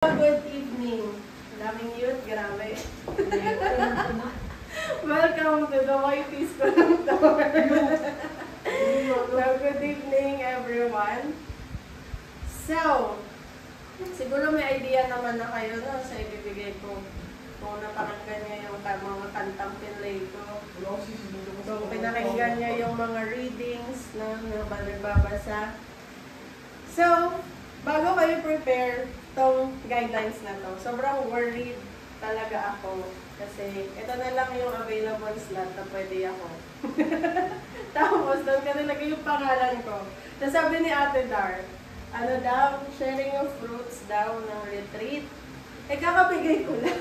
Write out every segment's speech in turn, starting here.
Good evening. Daming youth, grabe. Welcome to the YP's Kulong Tower. Good evening, everyone. So, siguro may idea naman na kayo no, sa ibibigay ko. Kung napakinggan niyo yung mga kantang pinlay ko. Kung pinakinggan niyo yung mga readings na nagbabasa. So, bago kayo prepare tong guidelines na to, sobrang worried talaga ako. Kasi ito na lang yung available slot na pwede ako. Tapos, doon ka nilagay yung pangalan ko. Tapos sabi ni Ate Dar, ano daw, sharing of fruits daw ng retreat. Eh, kakabigay ko lang.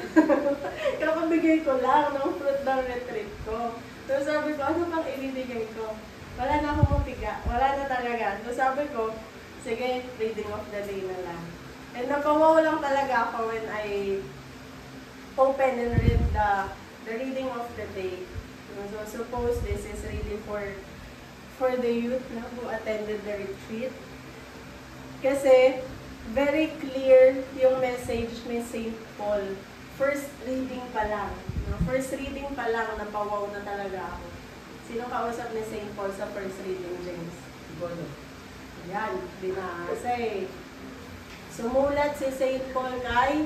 Kakabigay ko lang ng fruit ng retreat ko. Tapos sabi ko, ano pang ibibigay ko? Wala na akong mapiga. Wala na talaga. Tapos sabi ko, sige, reading of the day na lang. And napawaw lang talaga ako when I open and read the reading of the day. So suppose this is really for the youth na who attended the retreat. Kasi very clear yung message ni St. Paul. First reading pa lang. No? First reading pa lang, napawaw na talaga ako. Sino kausap ni St. Paul sa first reading, James? Yan, binasa eh. Sumulat si St. Paul kay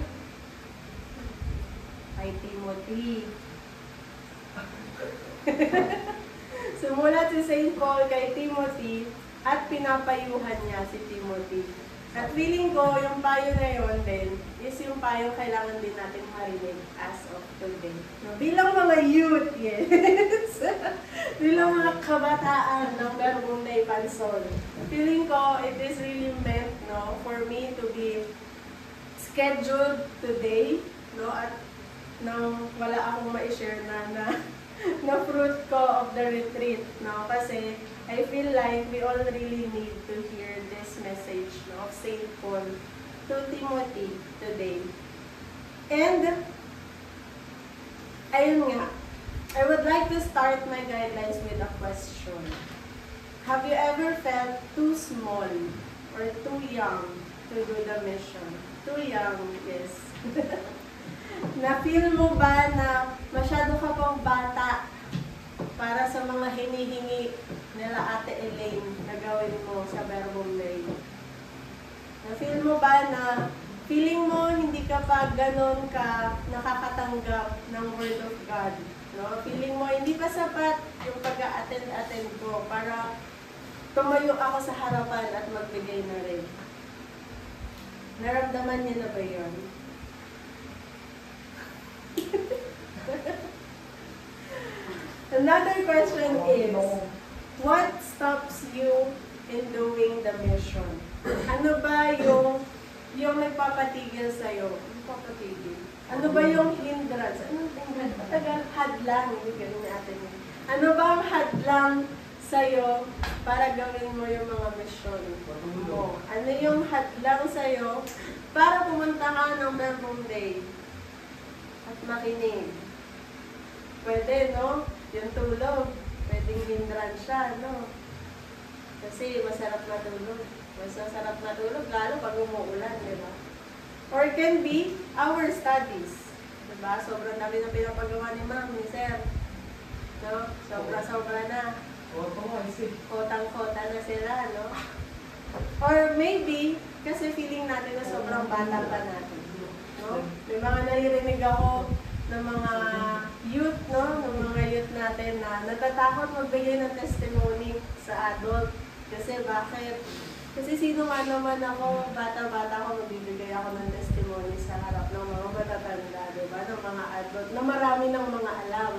Timothy. Sumulat si St. Paul kay Timothy at pinapayuhan niya si Timothy. At feeling ko, yung payo na yun din, is yung payo kailangan din natin marinig as of today. No, bilang mga youth, yes. Bilang mga kabataan ng Verbum Dei Pansol. Feeling ko, it is really meant, no, for me to be scheduled today, no, at nang wala akong ma-share na fruit ko of the retreat, no, kasi I feel like we all really need to hear this message, no, of St. Paul to Timothy today. And, ayun nga, I would like to start my guidelines with a question. Have you ever felt too small or too young to do the mission? Too young, yes. Na-feel mo ba na masyado ka pang bata para sa mga hinihingi nila Ate Elaine na gawin mo sa Verbum Dei? Na-feel mo ba na feeling mo hindi ka pa ganon ka nakakatanggap ng Word of God? No? Feeling mo hindi pa sapat yung pag-attend ko para tumayo ako sa harapan at magbigay na rin. Naramdaman niyo na ba yun? Another question is, what stops you in doing the mission? Ano ba yung nagpapatigil sa'yo? Nagpapatigil? Ano ba yung hindrance? Ano hindrance? Patagal, hadlang. Ano ba ang hadlang sa'yo para gawin mo yung mga mission mo? Ano yung hadlang sa'yo para pumunta ka ng Verbum Dei at makinig? Pwede, no? Yung tulog, pwedeng hindrance siya, no? Kasi masarap matulog. Mas masarap matulog, lalo pag umuulan, di ba? Or can be our studies. Di ba? Sobrang dami na pinapagawa ni Ma'am, ni Sir. No? Sobra-sobra na. Kotang-kota na sila, no? Or maybe, kasi feeling natin na sobrang bata pa natin. No? May mga naririnig ako ng mga youth, no? Ng mga youth natin na natatakot magbigay ng testimony sa adult. Kasi bakit? Kasi sino nga naman ako, bata-bata ako, magbibigay ako ng testimony sa harap ng mga matatanda, diba? Ng mga adult, na marami ng mga alam.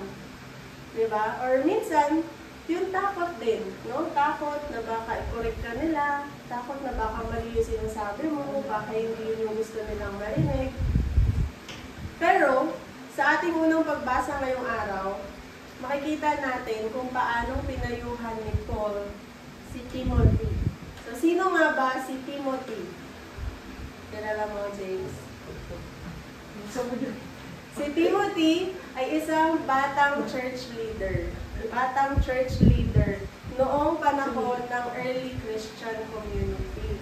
Diba? Or minsan, yung takot din, no? Takot na baka i-correct ka nila, takot na baka mali yung sinasabi mo, baka hindi yun yung gusto nilang marinig. Pero, sa ating unang pagbasa ngayong araw, makikita natin kung paanong pinayuhan ni Paul si Timothy. So, sino nga ba si Timothy? Kilala mo, James? Si Timothy ay isang batang church leader. Batang church leader noong panahon ng early Christian community.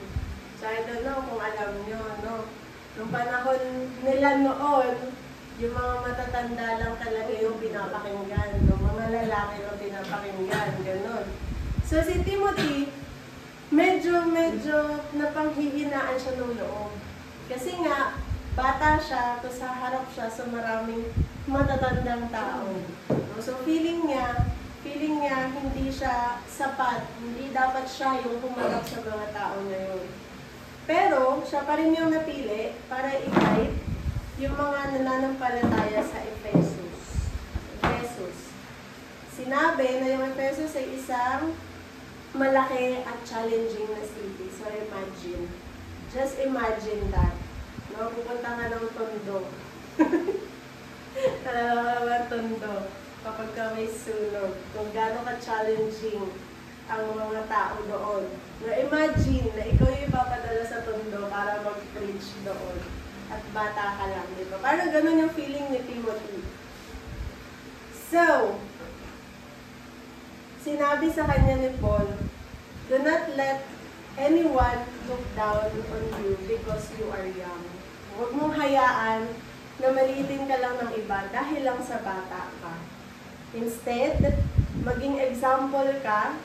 So, I don't know kung alam nyo, no? Nung panahon nila noon, yung mga matatanda lang talaga yung pinapakinggan. Yung mga lalaki yung pinapakinggan. Ganon. So si Timothy, medyo napanghihinaan siya ng loob. Kasi nga, bata siya, tapos haharap siya sa maraming matatandang tao. So feeling niya hindi siya sapat, hindi dapat siya yung humarap sa mga tao na yun. Pero, siya pa rin yung napili para i-guide yung mga nananampalataya sa Ephesus. Sinabi na yung Ephesus ay isang malaki at challenging na city. So imagine. Just imagine that. No, pupunta ka ng Tondo. Tondo. Kapag ka may sunog. Kung gaano ka-challenging ang mga tao doon. Na imagine na ikaw yung ipapadala sa Tondo para mag-preach doon. At bata ka lang, di ba? Parang ganun yung feeling ni Timothy. So, sinabi sa kanya ni Paul, do not let anyone look down on you because you are young. Huwag mong hayaan na maliitin ka lang ng iba dahil lang sa bata ka. Instead, maging example ka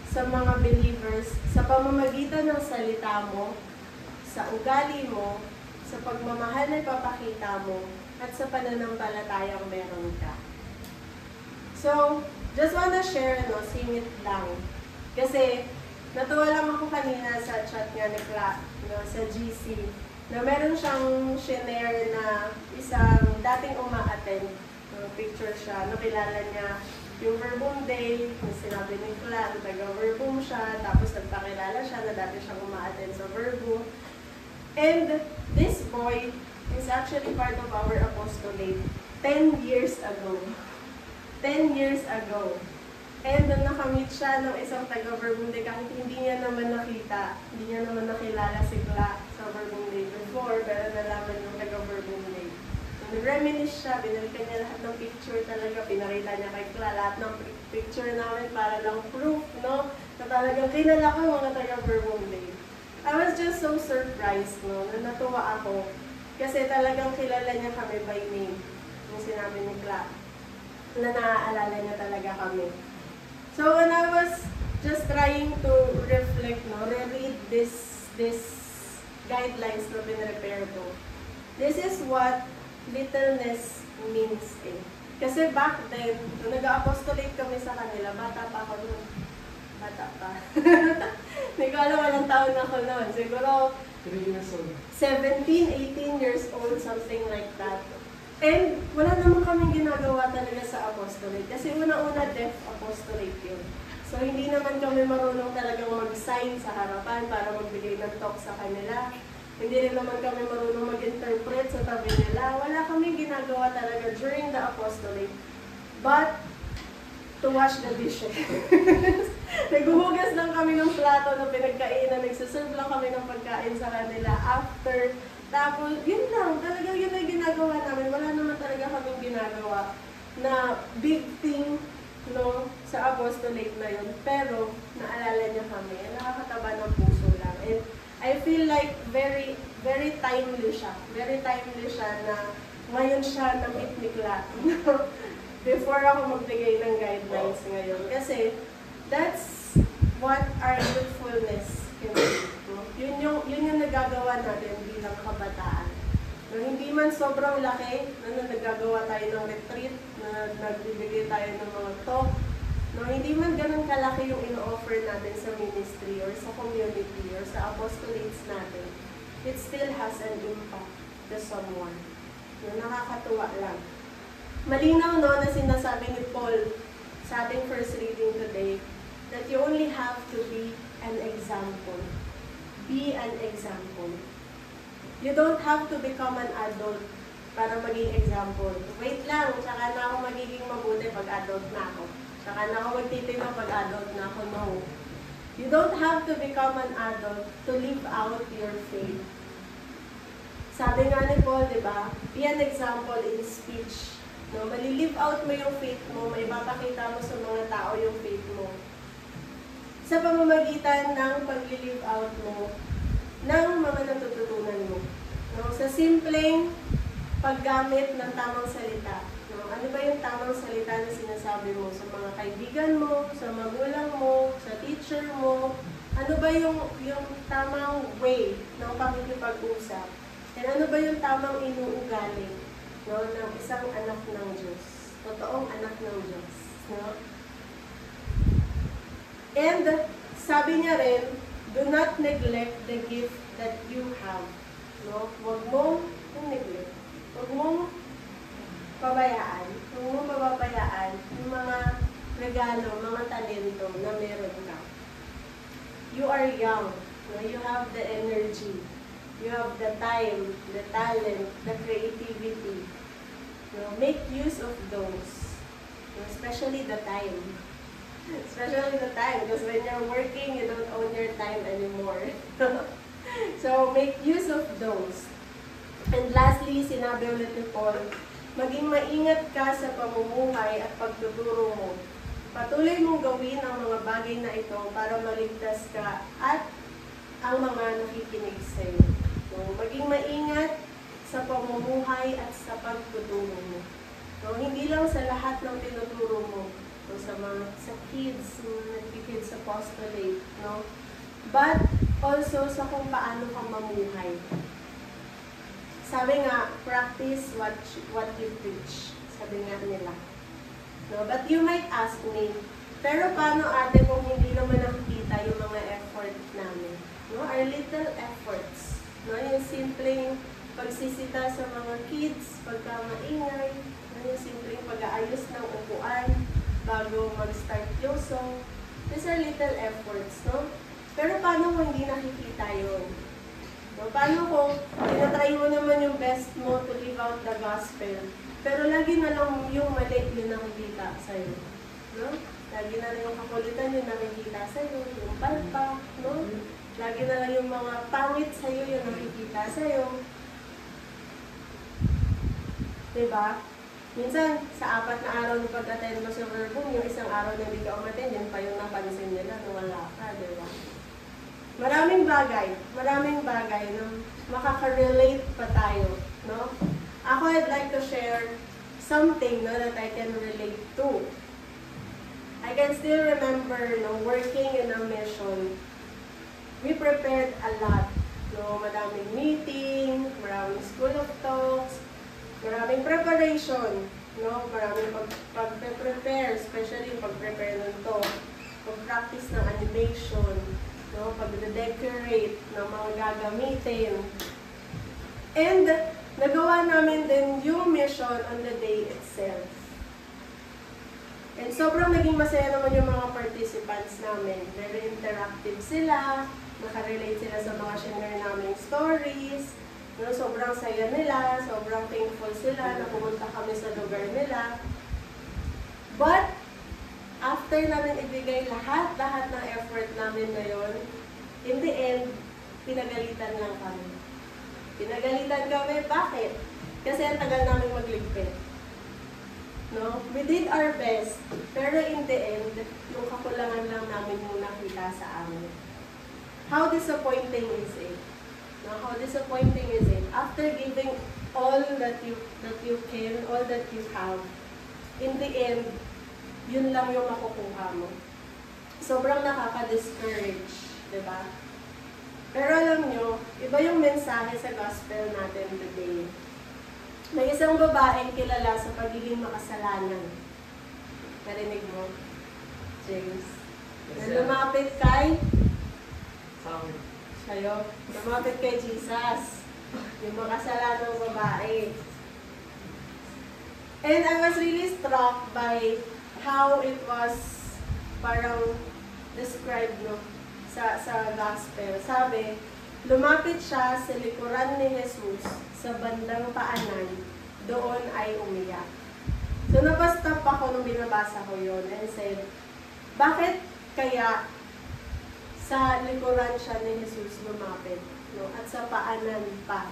sa mga believers sa pamamagitan ng salita mo, sa ugali mo, sa pagmamahal na ipapakita mo, at sa pananampalatayang meron ka. So, just wanna share, singit lang. Kasi, natuwa lang ako kanina sa chat nga ni Clark, sa GC, na meron siyang shinare na isang dating uma-attend. Picture siya, nakilala niya yung Verbum Day, yung sinabi ni Clark, taga-Verbum siya, tapos nagpakilala siya na dati siyang uma-attend sa Verbum. And this boy is actually part of our apostolate 10 years ago. 10 years ago. And doon nakamit siya ng isang taga-Verbum Day kahit hindi niya naman nakita, hindi niya naman nakilala si Clark sa Verbum Day before, pero nalaman yung taga-Verbum Day. So, nag-reminisce siya, binalikan niya lahat ng picture talaga, pinakita niya kay Clark lahat ng picture namin para lang proof, no? Na talagang kilala ko mga taga-Verbum Day. I was just so surprised, na natuwa ako. Kasi talagang kilala niya kami by name. Yung sinabi ni Clark, na naaalala niya talaga kami. So when I was just trying to reflect, reread this guidelines na pinrepare ko, this is what littleness means eh. Kasi back then, nung nag-apostolate kami sa kanila, bata pa ako noon. Bata pa. Hindi ko alam anong taon ako noon. Siguro 17, 18 years old, something like that. And wala naman kaming ginagawa talaga sa apostolate. Kasi una-una deaf apostolate yun. So hindi naman kami marunong talagang mag-sign sa harapan para magbigay ng talk sa kanila. Hindi rin naman kami marunong mag-interpret sa tabi nila. Wala kaming ginagawa talaga during the apostolate. But to wash the dishes. Naghuhugas lang kami ng plato na pinagkainan. Nagsaserve lang kami ng pagkain sa kanila after. Tapos, yun lang. Talagang yun ang ginagawa namin. Wala naman talaga kaming ginagawa na big thing sa apostolate na yun. Pero, naalala niya kami. Nakakataba ng puso lang. And I feel like very, very timely siya. Very timely siya na ngayon siya na-meet ni Clark. Before ako magbigay ng guidelines ngayon. Kasi, that's what our youthfulness can do. Yun yung nagagawa natin bilang kabataan. No, hindi man sobrang laki na nagagawa tayo ng retreat, na nagbibigay tayo ng mga talk, no, hindi man ganun kalaki yung ino-offer natin sa ministry or sa community or sa apostolates natin, it still has an impact to someone. No, nakakatuwa lang. Malinaw na sinasabi ni Paul sa ating first reading today that you only have to be an example. Be an example. You don't have to become an adult para maging example. Wait lang, saka na ako magiging mabuti pag adult na ako. Saka na ako magtitinong pag adult na ako. No. You don't have to become an adult to live out your faith. Sabi nga ni Paul, di ba? Be an example in speech. No, malilive out mo yung faith mo, may papakita mo sa mga tao yung faith mo. Sa pamamagitan ng pag-live out mo ng mga natututunan mo. No? Sa simpleng paggamit ng tamang salita. No? Ano ba yung tamang salita na sinasabi mo sa mga kaibigan mo, sa magulang mo, sa teacher mo? Ano ba yung tamang way ng pakikipag-usap? And ano ba yung tamang inuugali, no, ng isang anak ng Diyos? Totoong anak ng Diyos. No? And sabi niya rin, do not neglect the gift that you have. No? Huwag mong neglect. Huwag mong pabayaan. Huwag mong pababayaan yung mga regalo, mga talento na meron ka. You are young. No? You have the energy. You have the time, the talent, the creativity. No? Make use of those. No? Especially the time. Especially the time, because when you're working, you don't own your time anymore. So, make use of those. And lastly, sinabi ulit ni Paul, maging maingat ka sa pamumuhay at pagtuturo mo. Patuloy mong gawin ang mga bagay na ito para maligtas ka at ang mga nakikinig sa iyo. So, maging maingat sa pamumuhay at sa pagtuturo mo. So, hindi lang sa lahat ng tinuturo mo. So, sa kids, nag-kids apostolate, no? But also sa kung paano ka mamuhay. Sabi nga, practice what you preach. Sabi nga nila. No? But you might ask me, pero paano ate kung hindi naman nakikita yung mga effort namin? No? Our little efforts. No? Yung simpleng pagsisita sa mga kids, pagka maingay, no? Yung simpleng pag-aayos ng upuan, bago mag-start yung song. These are little efforts, no? Pero paano kung hindi nakikita yun? No? Paano kung tinatry mo naman yung best mo to live out the gospel, pero lagi na lang yung mali yung nakikita sa'yo? No? Lagi na lang yung kakulitan yung nakikita sa'yo, yung palpak, no? Lagi na lang yung mga pangit sa'yo yung nakikita sa'yo. Diba? Minsan, sa 4 na araw ng pag-attend mo sa verbum, yung isang araw na hindi ka umattend, yun pa yung napansin nila na wala ka, di ba? Maraming bagay na makaka-relate pa tayo, no? Ako, I'd like to share something, no, that I can relate to. I can still remember, no, working in a mission, we prepared a lot, no? Maraming meeting, maraming school of talks, maraming preparation, no? Maraming pag-prepare, especially yung pag-prepare ng talk, pag-practice ng animation, no? Pag-decorate ng mga gagamitin. And nagawa namin din yung mission on the day itself. And sobrang naging masaya naman yung mga participants namin. Very interactive sila, nakarelate sila sa mga share naming stories. No, sobrang saya nila, sobrang thankful sila na pumunta kami sa lugar nila. But, after namin ibigay lahat ng effort namin na yun, in the end, pinagalitan lang kami. Pinagalitan kami, bakit? Kasi ang tagal namin magligpit. No? We did our best, pero in the end, yung kakulangan lang namin yung nakita sa amin. How disappointing is it? Now, how disappointing is it? After giving all that you can, all that you have, in the end, yun lang yung makukuha mo. Sobrang nakaka-discourage, di ba? Pero alam nyo, iba yung mensahe sa gospel natin today. May isang babaeng kilala sa pagiging makasalanan. Narinig mo? James. Na lumapit kay sa'yo. Lumapit kay Jesus. Yung makasalanang babae. And I was really struck by how it was parang described, no, sa gospel. Sabi, lumapit siya sa likuran ni Jesus sa bandang paanan, doon ay umiyak. So napastop ako nung binabasa ko yun and said, bakit kaya sa likuran siya ni Jesus lumapit, no? At sa paanan pa.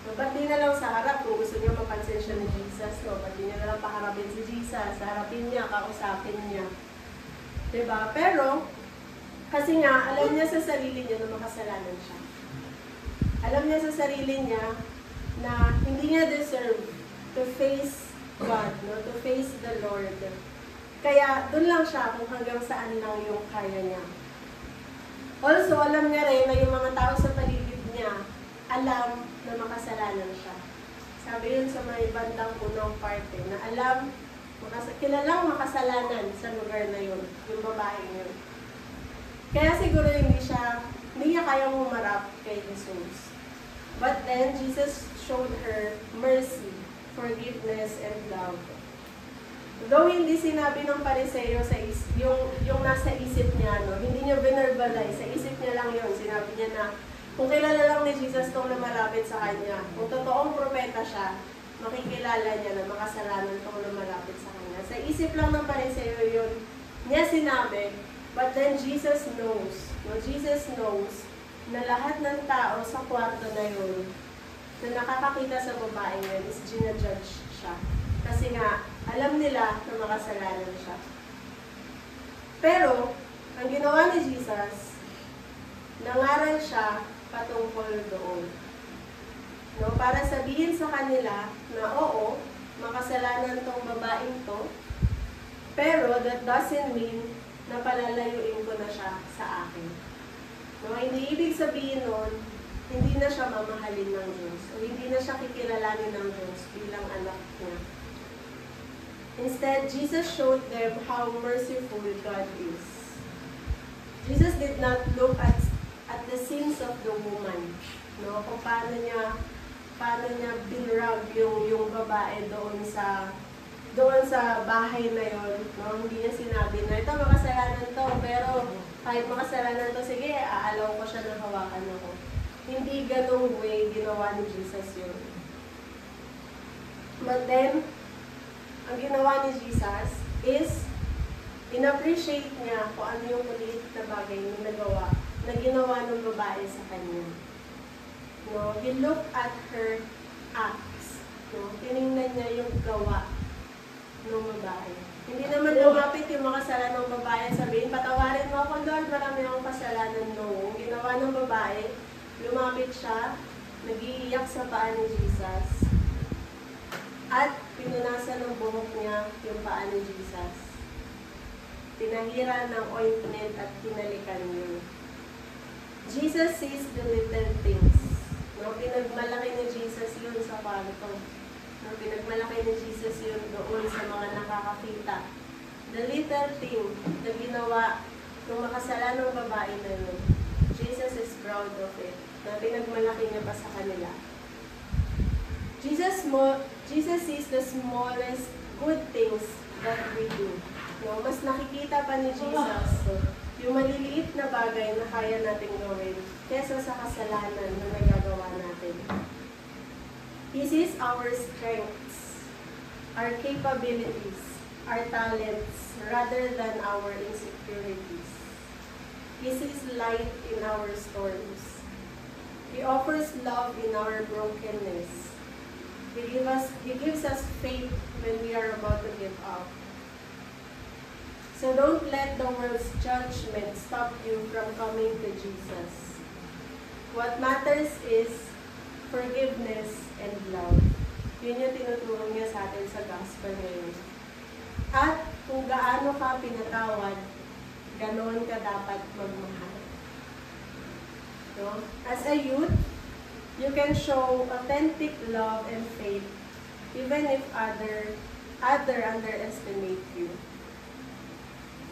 So, ba't di na lang sa harap kung gusto niyo mapansin siya ni Jesus, no? Ba't di niya na lang paharapin si Jesus, harapin niya, kausapin niya. Diba? Pero, kasi nga, alam niya sa sarili niya na makasalanan siya. Alam niya sa sarili niya na hindi niya deserve to face God, no? To face the Lord. Kaya doon lang siya kung hanggang saan lang yung kaya niya. Also, alam niya rin na yung mga tao sa paligid niya, alam na makasalanan siya. Sabi yun sa may bandang unang parte, na alam, kilalang makasalanan sa lugar na yun, yung babae yun. Kaya siguro hindi niya kayang humarap kay Jesus. But then, Jesus showed her mercy, forgiveness, and love. Though hindi sinabi ng Pariseo yung nasa isip niya, no? Hindi niya verbalize, sa isip niya lang yun. Sinabi niya na, kung kilala lang ni Jesus itong lumalapit sa kanya, kung totoong propeta siya, makikilala niya na makasalanan itong lumalapit sa kanya. Sa isip lang ng Pariseo yun, niya sinabi, but then Jesus knows, no? Jesus knows na lahat ng tao sa kwarto na yun, na nakakakita sa babaeng yun, is ginajudge siya. Kasi nga, alam nila na makasalanan siya. Pero, ang ginawa ni Jesus, nangaral siya patungkol doon. No, para sabihin sa kanila na oo, makasalanan tong babaeng to, pero that doesn't mean na palalayuin ko na siya sa akin. No, hindi ibig sabihin nun, hindi na siya mamahalin ng Diyos o hindi na siya kikilalanin ng Diyos bilang anak niya. Instead, Jesus showed them how merciful God is. Jesus did not look at the sins of the woman, no? Kung paano niya binrag yung babae doon sa bahay na yon, no? Hindi niya sinabi na ito makasalanan to, pero kahit makasalanan to, sige, aalaw ko siya na hawakan ako. Hindi ganung way ginawa ni Jesus yun. But then, ang ginawa ni Jesus is, in-appreciate niya kung ano yung maliit na bagay na ginawa ng babae sa kanya. No? He looked at her acts. No? Tinignan niya yung gawa ng babae. Hindi naman lumapit yung makasalanan ng babae, sabihin, patawarin mo ako, Lord, marami akong kasalanan. No. Ginawa ng babae, lumapit siya, nag-iiyak sa paa ni Jesus, at pinunasan ng buhok niya yung paa ni Jesus. Tinahira ng ointment at kinalikan niya. Jesus sees the little things. No, pinagmalaki ni Jesus yun sa kwarto. No, pinagmalaki ni Jesus yun doon sa mga nakakakita. The little thing na ginawa ng makasalanang babae na yun, Jesus is proud of it. Na pinagmalaki niya pa sa kanila. Jesus sees the smallest good things that we do. No, mas nakikita pa ni Jesus yung maliliit na bagay na kaya nating gawin kesa sa kasalanan na nagagawa natin. He sees our strengths, our capabilities, our talents, rather than our insecurities. He sees light in our storms. He offers love in our brokenness. He gives us faith when we are about to give up. So don't let the world's judgment stop you from coming to Jesus. What matters is forgiveness and love. Yun yung tinuturo niya sa atin sa gospel ngayon. At kung gaano ka pinatawad, ganoon ka dapat magmahal. No? As a youth, you can show authentic love and faith even if other underestimate you.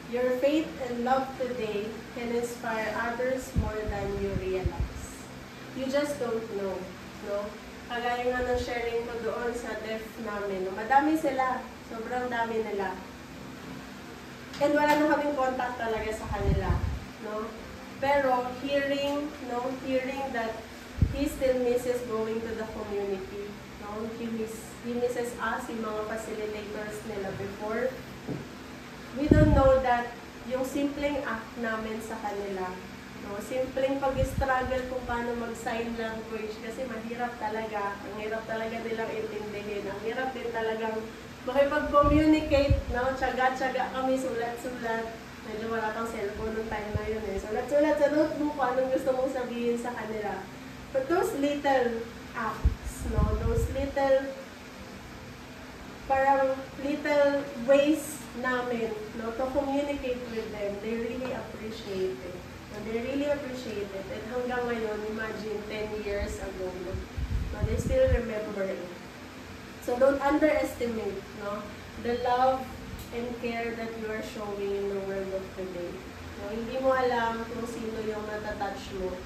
Your faith and love today can inspire others more than you realize. You just don't know, no? Kagaya nga ng sharing ko doon sa deaf namin, no? Madami sila, sobrang dami nila. And wala na kaming contact talaga sa kanila, no? Pero hearing that he still misses going to the community, no? He misses us, yung mga facilitators nila before. We don't know that yung simpleng act namin sa kanila, no? Simpleng pag-struggle kung paano mag-sign language kasi mahirap talaga. Ang hirap talaga nilang intindihin. Ang hirap din talagang makipag-communicate, no? Tsaga-tsaga kami, sulat-sulat. Medyo wala pang cellphone nung time na yun eh. Sulat-sulat sa notebook kung anong gusto mong sabihin sa kanila. But those little acts, no, those little, parang little ways namin, no, to communicate with them, they really appreciate it. And they really appreciate it. And hanggang ngayon, imagine 10 years ago, no, they still remember it. So don't underestimate, no, the love and care that you are showing in the world of today. No, hindi mo alam kung sino yung natatouch mo.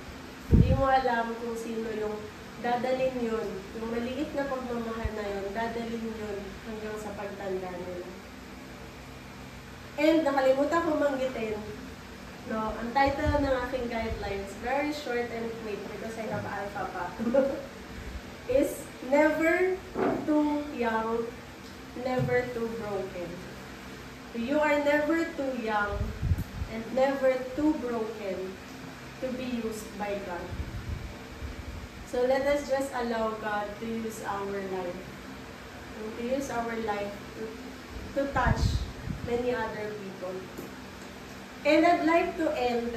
Hindi mo alam kung sino yung dadalhin yun. Yung maliit na pagmamahal na yun, dadalhin yun hanggang sa pagtanda nila. And nakalimutan ko manggitin, no, ang title ng aking guidelines, very short and quick because I have alpha pa, is never too young, never too broken. You are never too young and never too broken to be used by God. So let us just allow God to use our life. And to use our life to touch many other people. And I'd like to end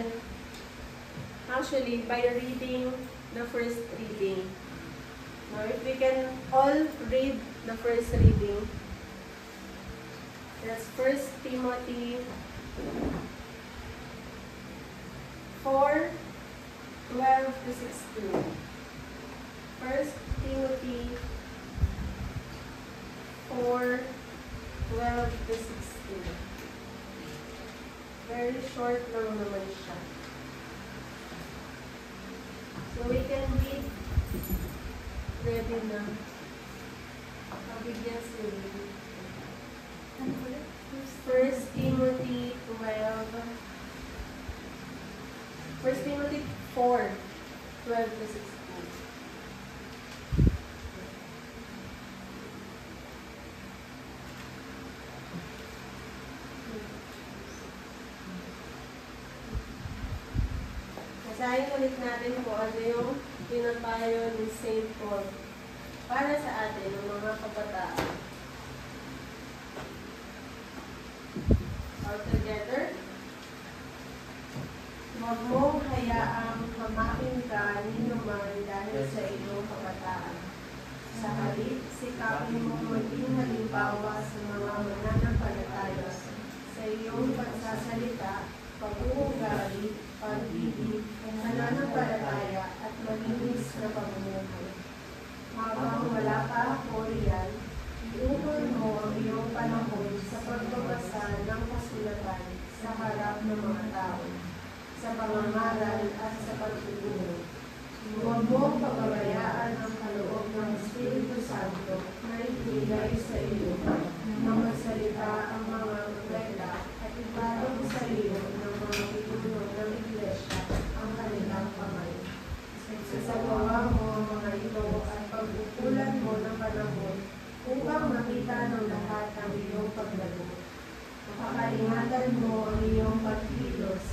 actually by reading the first reading. Now if we can all read the first reading. That's 1 Timothy 4:12-16. 1 Timothy 4:12-16. Very short lang naman siya. So we can read. Ready na. Pabigyan sila. 1 Timothy 4:12-16. Basahin ulit natin kung ano yung pinapayo ni St. Paul para sa atin, ng mga kabataan. All together. Huwag mong hayaang hamakin ka ninuman dahil sa iyong kabataan. Sa halip, sikapin mo maging halimbawa sa mga mananampalataya sa iyong pagsasalita, pag-uugali, pag-ibig, mananampalataya at malinis na pamumuhay. Habang wala pa ako riyan, iukol mo ang iyong panahon sa pagbabasa ng kasulatan sa harap ng mga tao, sa pangangaral at sa pagtuturo. Huwag mo pagbabayaan ang kaloob ng Espiritu Santo na ibigay sa iyo na magsalita ang mga regla at iparang sa iyo ng mga pinuno ng Iglesia ang kanilang kamay. Sasagawa mo ang mga ito at pag-ukulan mo ng panahon upang makita ng lahat ang iyong paglago. Makaingatan mo ang iyong pagkilos